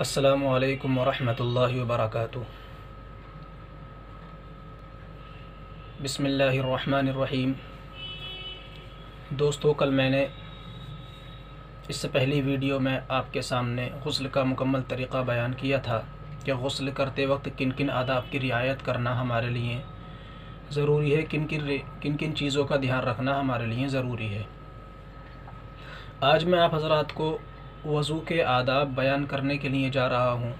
السلام علیکم ورحمۃ اللہ وبرکاتہ۔ بسم اللہ الرحمن الرحیم۔ دوستو، کل میں نے اس سے پہلی ویڈیو میں آپ کے سامنے غسل کا مکمل طریقہ بیان کیا تھا کہ غسل کرتے وقت کن کن آداب کی رعایت کرنا ہمارے لیے ضروری ہے، کن کن چیزوں کا دھیان رکھنا ہمارے لیے ضروری ہے۔ آج میں آپ حضرات کو وضو کے آداب بیان کرنے کے لیے جا رہا ہوں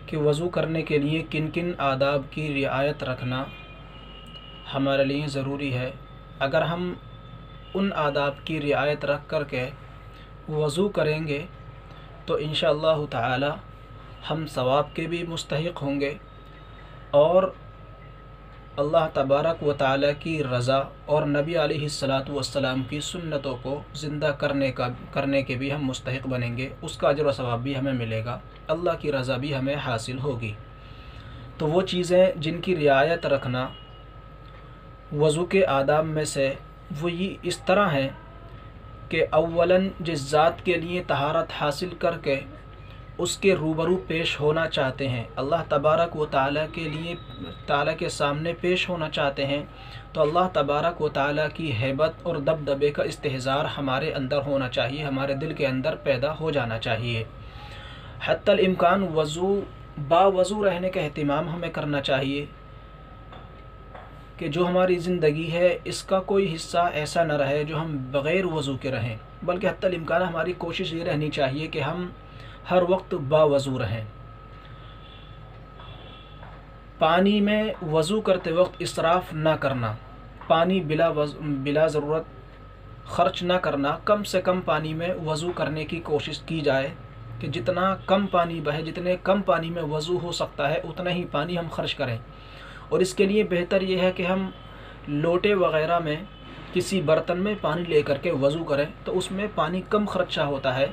کہ وضو کرنے کے لیے کن کن آداب کی رعایت رکھنا ہمارے لیے ضروری ہے۔ اگر ہم ان آداب کی رعایت رکھ کر کے وضو کریں گے تو انشاءاللہ تعالی ہم ثواب کے بھی مستحق ہوں گے اور اللہ تبارک و تعالی کی رضا اور نبی علیہ السلام کی سنتوں کو زندہ کرنے کے بھی ہم مستحق بنیں گے۔ اس کا اجر و ثواب بھی ہمیں ملے گا، اللہ کی رضا بھی ہمیں حاصل ہوگی۔ تو وہ چیزیں جن کی رعایت رکھنا وضو کے آداب میں سے وہ اس طرح ہیں کہ اولاً جس ذات کے لیے طہارت حاصل کر کے اس کے روبرو پیش ہونا چاہتے ہیں، اللہ تبارک و تعالیٰ کے سامنے پیش ہونا چاہتے ہیں، تو اللہ تبارک و تعالیٰ کی ہیبت اور دبدبے کا استحضار ہمارے اندر ہونا چاہیے، ہمارے دل کے اندر پیدا ہو جانا چاہیے۔ حتی الامکان باوضو رہنے کا اہتمام ہمیں کرنا چاہیے کہ جو ہماری زندگی ہے اس کا کوئی حصہ ایسا نہ رہے جو ہم بغیر وضو کے رہیں، بلکہ حتی الامکان ہماری کوشش یہ رہنی چاہیے کہ ہم ہر وقت باوضو رہیں۔ پانی میں وضو کرتے وقت اسراف نہ کرنا، پانی بلا ضرورت خرچ نہ کرنا، کم سے کم پانی میں وضو کرنے کی کوشش کی جائے کہ جتنا کم پانی بہے، جتنے کم پانی میں وضو ہو سکتا ہے اتنا ہی پانی ہم خرچ کریں۔ اور اس کے لیے بہتر یہ ہے کہ ہم لوٹے وغیرہ میں کسی برتن میں پانی لے کر کے وضو کریں تو اس میں پانی کم خرچہ ہوتا ہے،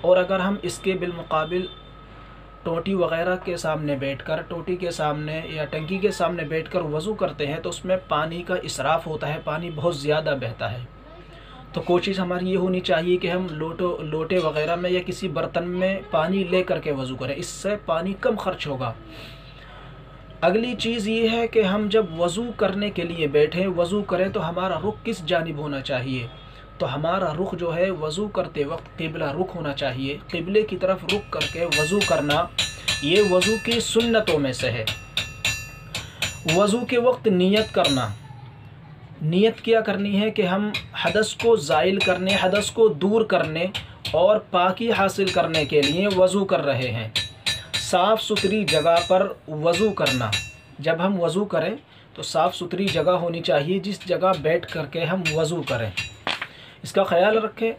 اور اگر ہم اس کے بالمقابل ٹوٹی وغیرہ کے سامنے بیٹھ کر، ٹوٹی کے سامنے یا ٹنکی کے سامنے بیٹھ کر وضو کرتے ہیں تو اس میں پانی کا اسراف ہوتا ہے، پانی بہت زیادہ بہتا ہے۔ تو کوشش ہماری یہ ہونی چاہیے کہ ہم لوٹے وغیرہ میں یا کسی برتن میں پانی لے کر کے وضو کریں، اس سے پانی کم خرچ ہوگا۔ اگلی چیز یہ ہے کہ ہم جب وضو کرنے کے لیے بیٹھیں، وضو کریں تو ہمارا رخ کس جانب ہونا چاہیے؟ تو ہمارا رخ جو ہے وضو کرتے وقت قبلہ رخ ہونا چاہیے، قبلے کی طرف رخ کر کے وضو کرنا یہ وضو کی سنتوں میں سے ہے۔ وضو کے وقت نیت کرنا، نیت کیا کرنی ہے کہ ہم حدث کو زائل کرنے، حدث کو دور کرنے اور پاکی حاصل کرنے کے لیے وضو کر رہے ہیں۔ صاف ستھری جگہ پر وضو کرنا، جب ہم وضو کریں تو صاف ستھری جگہ ہونی چاہیے جس جگہ بیٹھ کر کے ہم وضو کریں، اس کا خیال رکھیں۔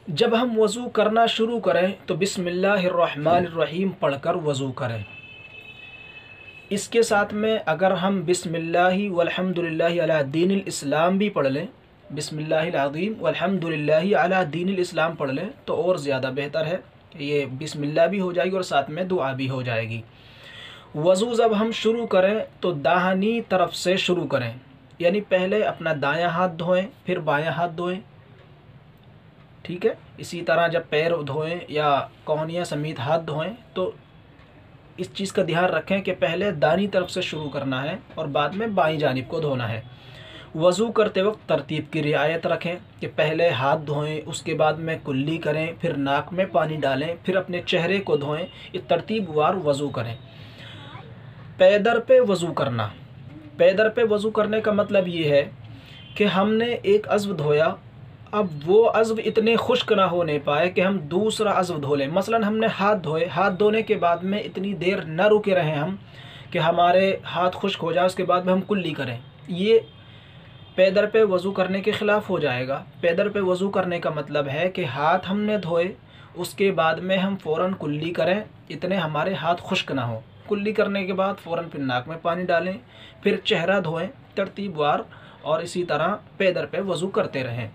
جب ہم وضو کرنا شروع کریں تو بسم اللہ الرحمن الرحیم پڑھ کر وضو کریں۔ اس کے ساتھ میں اگر ہم بسم اللہ والحمدللہ علی دین الاسلام بھی پڑھ لیں، بسم اللہ العظیم والحمدللہ علی دین الاسلام پڑھ لیں تو اور زیادہ بہتر ہے کہ یہ بسم اللہ بھی ہو جائے گی اور ساتھ میں دعا بھی ہو جائے گی۔ وضو جب ہم شروع کریں تو داہنی طرف سے شروع کریں، یعنی پہلے اپنا دایاں ہاتھ دھوئیں پھر بایاں ہاتھ دھوئیں، ٹھیک ہے؟ اسی طرح جب پیر دھوئیں یا کوہنیاں سمیت ہاتھ دھوئیں تو اس چیز کا دھیان رکھیں کہ پہلے دائیں طرف سے شروع کرنا ہے اور بعد میں بائیں جانب کو دھونا ہے۔ وضو کرتے وقت ترتیب کی رعایت رکھیں کہ پہلے ہاتھ دھوئیں، اس کے بعد میں کلی کریں، پھر ناک میں پانی ڈالیں، پھر اپنے چہرے کو دھوئیں، یہ ترتیب وار وضو کریں۔ پیدر پہ وضو کرنا، پیدر پہ وضو کرنے کا مطلب یہ ہے کہ ہم نے ایک عضو دھویا، اب وہ عضو اتنے خشک نہ ہونے پائے کہ ہم دوسرا عضو دھو لیں۔ مثلا ہم نے ہاتھ دھوئے، ہاتھ دھونے کے بعد میں اتنی دیر نہ رکے رہیں ہم کہ ہمارے ہاتھ خشک ہو جائے، اس کے بعد میں ہم کلی کریں، یہ پیدر پہ وضو کرنے کے خلاف ہو جائے گا۔ پیدر پہ وضو کرنے کا مطلب ہے کہ ہاتھ ہم نے دھوئے، اس کے بعد میں ہم فوراً کلی کریں، اتنے ہمارے ہاتھ خشک نہ ہوں۔ کلی کرنے کے بعد فوراً پھر ناک میں پانی ڈالیں، پھر چہرہ دھوئیں ترتیب وار، اور اسی طرح پیدر پہ وضو کرتے رہیں۔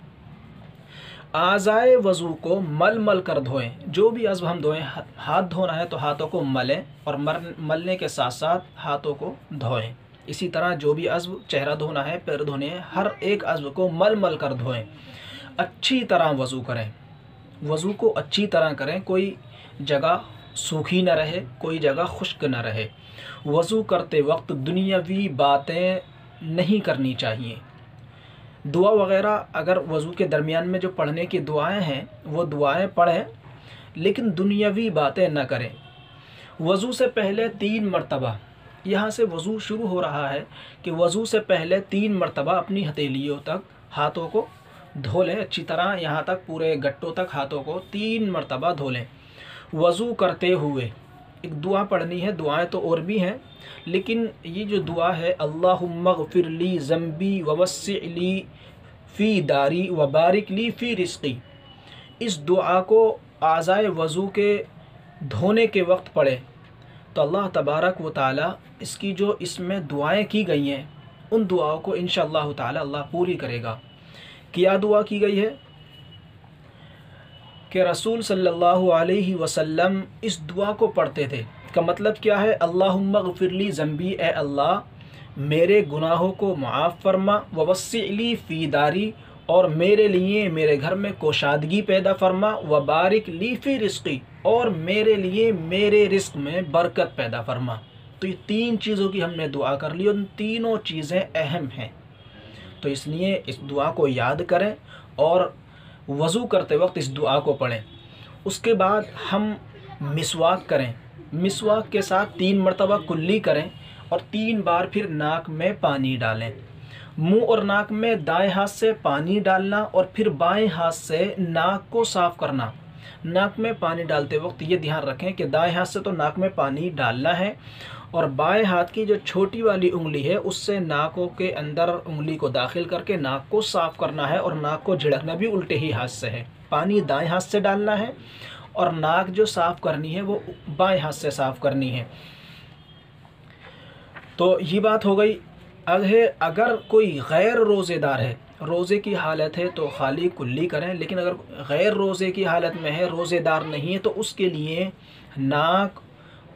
اعضائے وضو کو مل مل کر دھوئیں، جو بھی عضو ہم دھوئیں، ہاتھ دھونا ہے تو ہاتھوں کو ملیں اور ملنے کے ساتھ ساتھ ہاتھوں کو دھوئیں۔ اسی طرح جو بھی عضو، چہرہ دھونا ہے، پیر دھونے ہیں، ہر ایک عضو کو مل مل کر دھوئیں، اچھی طرح وضو کریں وضو کو اچھی طرح کریں، کوئی جگہ سوکھی نہ رہے، کوئی جگہ خشک نہ رہے۔ وضو کرتے وقت دنیاوی باتیں نہیں کرنی چاہیے۔ دعا وغیرہ اگر وضو کے درمیان میں جو پڑھنے کی دعائیں ہیں وہ دعائیں پڑھیں، لیکن دنیاوی باتیں نہ کریں۔ وضو سے پہلے 3 مرتبہ، یہاں سے وضو شروع ہو رہا ہے کہ وضو سے پہلے 3 مرتبہ اپنی ہتھیلیوں تک ہاتھوں کو دھو لیں، اچھی طرح یہاں تک پورے گٹوں تک ہاتھوں کو 3 مرتبہ دھو لیں۔ وضو کرتے ہوئے ایک دعا پڑھنی ہے، دعائیں تو اور بھی ہیں، لیکن یہ جو دعا ہے اللہم اغفر لی ذنبی ووسع لی فی داری وبارک لی فی رزقی، اس دعا کو اعضائے وضو کے دھونے کے وقت پڑھے تو اللہ تبارک و تعالی اس کی جو اس میں دعائیں کی گئی ہیں ان دعاؤں کو انشاءاللہ تعالی اللہ پوری کرے گا۔ کیا دعا کی گئی ہے کہ رسول صلی اللہ علیہ وسلم اس دعا کو پڑھتے تھے، کا مطلب کیا ہے؟ اللہم اغفر لی ذنبی، اے اللہ میرے گناہوں کو معاف فرما، ووسع لی فی داری، اور میرے لیے میرے گھر میں کوشادگی پیدا فرما، وبارک لی فی رزقی، اور میرے لیے میرے رزق میں برکت پیدا فرما۔ تو یہ 3 چیزوں کی ہم نے دعا کر لی، ان تینوں چیزیں اہم ہیں، تو اس لیے اس دعا کو یاد کریں اور وضو کرتے وقت اس دعا کو پڑھیں۔ اس کے بعد ہم مسواک کریں، مسواک کے ساتھ 3 مرتبہ کلی کریں اور 3 بار پھر ناک میں پانی ڈالیں۔ منہ اور ناک میں دائیں ہاتھ سے پانی ڈالنا اور پھر بائیں ہاتھ سے ناک کو صاف کرنا۔ ناک میں پانی ڈالتے وقت یہ دھیان رکھیں کہ دائیں ہاتھ سے تو ناک میں پانی ڈالنا ہے اور بائیں ہاتھ کی جو چھوٹی والی انگلی ہے اس سے ناکوں کے اندر انگلی کو داخل کر کے ناک کو صاف کرنا ہے، اور ناک کو جھڑکنا بھی الٹے ہی ہاتھ سے ہے۔ پانی دائیں ہاتھ سے ڈالنا ہے اور ناک جو صاف کرنی ہے وہ بائیں ہاتھ سے صاف کرنی ہے۔ تو یہ بات ہو گئی۔ اگر کوئی غیر روزے دار ہے، روزے کی حالت ہے تو خالی کلی کریں، لیکن اگر غیر روزے کی حالت میں ہے، روزے دار نہیں ہے، تو اس کے لیے ناک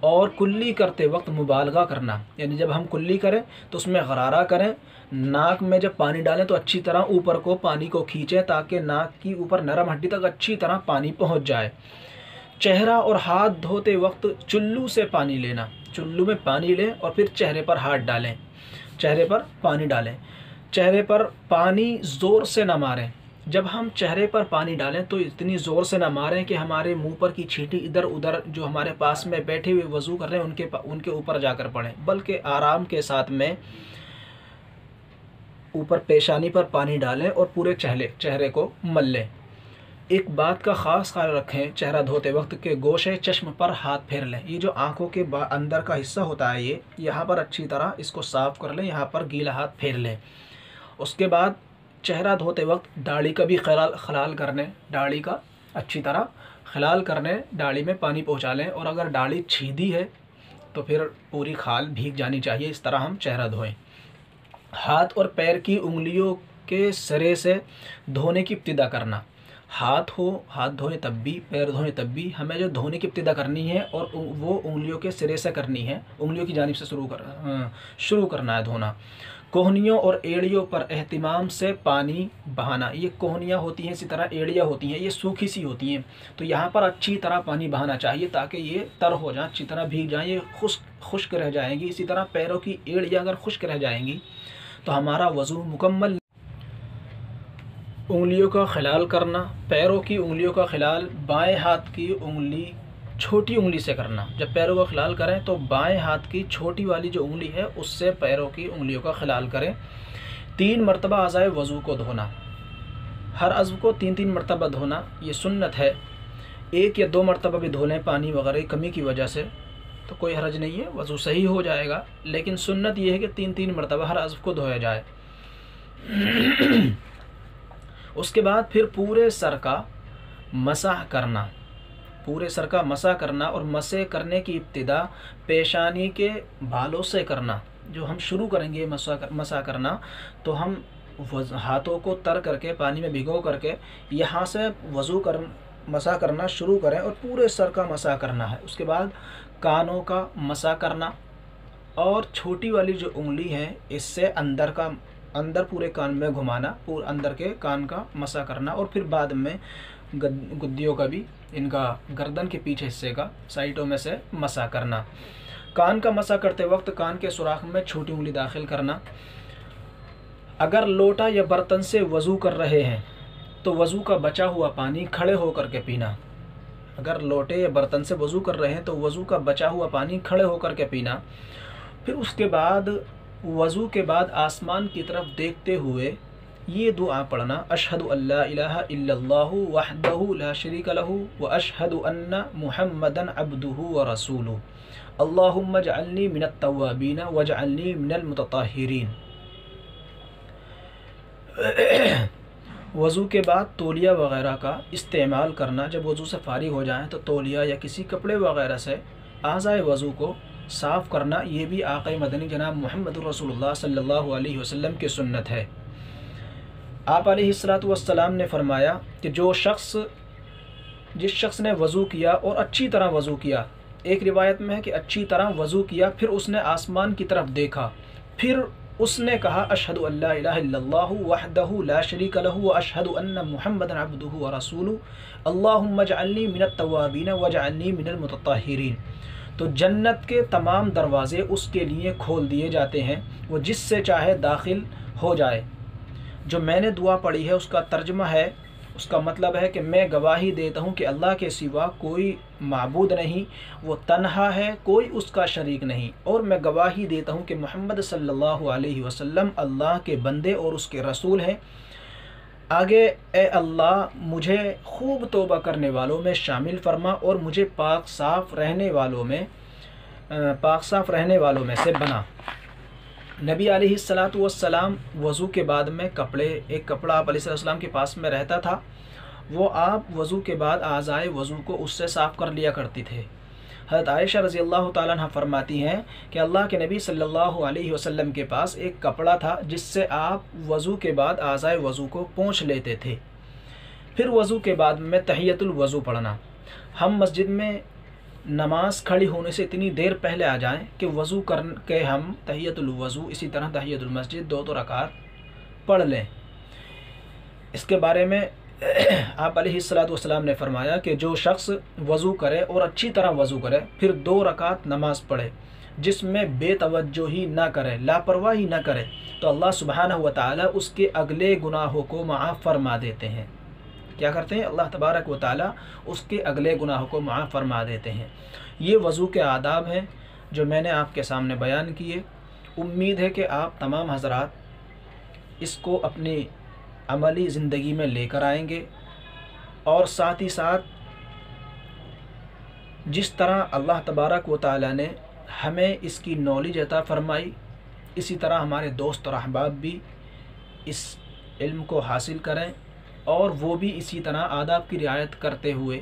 اور کلی کرتے وقت مبالغہ کرنا، یعنی جب ہم کلی کریں تو اس میں غرارہ کریں، ناک میں جب پانی ڈالیں تو اچھی طرح اوپر کو پانی کو کھینچیں تاکہ ناک کی اوپر نرم ہڈی تک اچھی طرح پانی پہنچ جائے۔ چہرہ اور ہاتھ دھوتے وقت چلو سے پانی لینا، چلو میں پانی لیں اور پھر چہرے پر ہاتھ ڈالیں، چہرے پر پانی ڈالیں۔ چہرے پر پانی زور سے نہ ماریں، جب ہم چہرے پر پانی ڈالیں تو اتنی زور سے نہ ماریں کہ ہمارے منہ پر کی چھینٹی ادھر ادھر جو ہمارے پاس میں بیٹھے ہوئے وضو کر رہے ہیں ان کے اوپر جا کر پڑیں، بلکہ آرام کے ساتھ میں اوپر پیشانی پر پانی ڈالیں اور پورے چہرے کو مل لیں۔ ایک بات کا خاص خیال رکھیں چہرہ دھوتے وقت کہ گوشے چشم پر ہاتھ پھیر لیں، یہ جو آنکھوں کے اندر کا حصہ ہوتا ہے یہاں پر اچھی طرح اس کو صاف کر لیں، یہاں پر گیلا ہاتھ پھیر لیں۔ اس کے بعد چہرہ دھوتے وقت داڑھی کا بھی خلال کرنے، داڑھی کا اچھی طرح خلال کرنے، داڑھی میں پانی پہنچا لیں، اور اگر داڑھی چھیدی ہے تو پھر پوری کھال بھیگ جانی چاہیے، اس طرح ہم چہرہ دھوئیں۔ ہاتھ اور پیر کی انگلیوں کے سرے سے دھونے کی ابتدا کرنا، ہاتھ دھوئیں تب بھی، پیر دھوئیں تب بھی ہمیں جو دھونے کی ابتدا کرنی ہے اور وہ انگلیوں کے سرے سے کرنی ہے، انگلیوں کی جانب سے شروع کرنا ہے دھونا۔ کوہنیوں اور ایڑیوں پر اہتمام سے پانی بہانا، یہ کوہنیاں ہوتی ہیں اسی طرح ایڑیاں ہوتی ہیں، یہ سوکھی سی ہوتی ہیں، تو یہاں پر اچھی طرح پانی بہانا چاہیے تاکہ یہ تر ہو جائیں، اچھی طرح بھیگ جائیں، یہ خشک رہ جائیں گی۔ اسی طرح پیروں کی ایڑیاں اگر خشک رہ جائیں گی تو ہمارا وضو مکمل۔ انگلیوں کا خلال کرنا، پیروں کی انگلیوں کا خلال بائیں ہاتھ کی انگلی چھوٹی انگلی سے کرنا، جب پیروں کا خلال کریں تو بائیں ہاتھ کی چھوٹی والی جو انگلی ہے اس سے پیروں کی انگلیوں کا خلال کریں۔ 3 مرتبہ اعضائے وضو کو دھونا، ہر عضو کو 3 مرتبہ دھونا، یہ سنت ہے۔ 1 یا 2 مرتبہ بھی دھو لیں پانی وغیرہ کی کمی کی وجہ سے تو کوئی حرج نہیں ہے، وضو صحیح ہو جائے گا، لیکن سنت یہ ہے کہ 3 مرتبہ ہر عضو کو دھویا جائے۔ اس کے بعد پھر پورے سر کا مسح کرنا، پورے سر کا مسح کرنا، اور مسح کرنے کی ابتدا پیشانی کے بالوں سے کرنا۔ جو ہم شروع کریں گے مسح کرنا تو ہم ہاتھوں کو تر کر کے پانی میں بھگو کر کے یہاں سے مسح کرنا شروع کریں اور پورے سر کا مسح کرنا ہے۔ اس کے بعد کانوں کا مسح کرنا، اور چھوٹی والی جو انگلی ہے اس سے اندر پورے کان میں گھمانا، اندر کے کان کا مسح کرنا، اور پھر بعد میں گدیوں کا بھی، ان کا گردن کے پیچھے حصے کا سائٹوں میں سے مسح کرنا۔ کان کا مسح کرتے وقت کان کے سوراخ میں چھوٹی انگلی داخل کرنا۔ اگر لوٹا یا برتن سے وضو کر رہے ہیں تو وضو کا بچا ہوا پانی کھڑے ہو کر کے پینا۔ اگر لوٹے یا برتن سے وضو کر رہے ہیں تو وضو کا بچا ہوا پانی کھڑے ہو کر کے پینا۔ پھر اس کے بعد وضو کے بعد آسمان کی طرف دیکھتے ہوئے یہ دعا پڑھنا، اشہد ان لا الہ الا اللہ وحدہ لا شریک لہ واشہد ان محمدا عبدہ ورسولہ اللہم اجعلنی من التوابین واجعلنی من المتطہرین۔ وضو کے بعد تولیہ وغیرہ کا استعمال کرنا، جب وضو سے فارغ ہو جائیں تو تولیہ یا کسی کپڑے وغیرہ سے اعضائے وضو کو صاف کرنا، یہ بھی آقا مدنی جناب محمد رسول اللہ صلی اللہ علیہ وسلم کی سنت ہے۔ آپ علیہ السلام نے فرمایا کہ جس شخص نے وضو کیا اور اچھی طرح وضو کیا، ایک روایت میں ہے کہ اچھی طرح وضو کیا، پھر اس نے آسمان کی طرف دیکھا، پھر اس نے کہا اشہد ان لا الہ الا اللہ وحدہ لا شریک لہ واشہد ان محمدا عبدہ ورسولہ اللہم اجعلنی من التوابین واجعلنی من المتطہرین، تو جنت کے تمام دروازے اس کے لیے کھول دیے جاتے ہیں، وہ جس سے چاہے داخل ہو جائے۔ جو میں نے دعا پڑھی ہے اس کا ترجمہ ہے، اس کا مطلب ہے کہ میں گواہی دیتا ہوں کہ اللہ کے سوا کوئی معبود نہیں، وہ تنہا ہے، کوئی اس کا شریک نہیں، اور میں گواہی دیتا ہوں کہ محمد صلی اللہ علیہ وسلم اللہ کے بندے اور اس کے رسول ہیں۔ آگے اے اللہ مجھے خوب توبہ کرنے والوں میں شامل فرما اور مجھے پاک صاف رہنے والوں میں سے بنا۔ نبی علیہ السلام وضو کے بعد میں ایک کپڑا آپ علیہ السلام کے پاس میں رہتا تھا، وہ آپ وضو کے بعد اعضائے وضو کو اس سے صاف کر لیا کرتی تھے۔ حضرت عائشہ رضی اللہ تعالیٰ عنہ فرماتی ہیں کہ اللہ کے نبی صلی اللہ علیہ وسلم کے پاس ایک کپڑا تھا جس سے آپ وضو کے بعد اعضائے وضو کو پونچھ لیتے تھے۔ پھر وضو کے بعد میں تحیۃ الوضو پڑھنا۔ ہم مسجد میں نماز کھڑی ہونے سے اتنی دیر پہلے آ جائیں کہ وضو کر کے ہم تحیۃ الوضو، اسی طرح تحیۃ المسجد 2 رکعات پڑھ لیں۔ اس کے بارے میں آپ علیہ السلام نے فرمایا کہ جو شخص وضو کرے اور اچھی طرح وضو کرے، پھر 2 رکعات نماز پڑھے، جس میں بے توجہی نہ کرے، لاپرواہی نہ کرے، تو اللہ سبحانہ و تعالیٰ اس کے اگلے گناہوں کو معاف فرما دیتے ہیں۔ کیا کرتے ہیں؟ اللہ تبارک و تعالیٰ اس کے اگلے گناہوں کو معاف فرما دیتے ہیں۔ یہ وضو کے آداب ہیں جو میں نے آپ کے سامنے بیان کیے۔ امید ہے کہ آپ تمام حضرات اس کو اپنی عملی زندگی میں لے کر آئیں گے، اور ساتھ ہی ساتھ جس طرح اللہ تبارک و تعالیٰ نے ہمیں اس کی نالج عطا فرمائی، اسی طرح ہمارے دوست اور احباب بھی اس علم کو حاصل کریں، اور وہ بھی اسی طرح آداب کی رعایت کرتے ہوئے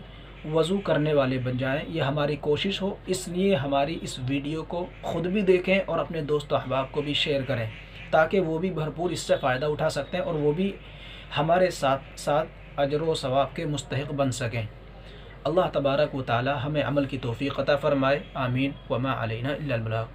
وضو کرنے والے بن جائیں۔ یہ ہماری کوشش ہو، اس لیے ہماری اس ویڈیو کو خود بھی دیکھیں اور اپنے دوست و احباب کو بھی شیئر کریں، تاکہ وہ بھی بھرپور اس سے فائدہ اٹھا سکتے ہیں اور وہ بھی ہمارے ساتھ ساتھ اجر و ثواب کے مستحق بن سکیں۔ اللہ تبارک و تعالی ہمیں عمل کی توفیق عطا فرمائے، آمین۔ وما علینا الا البلاغ۔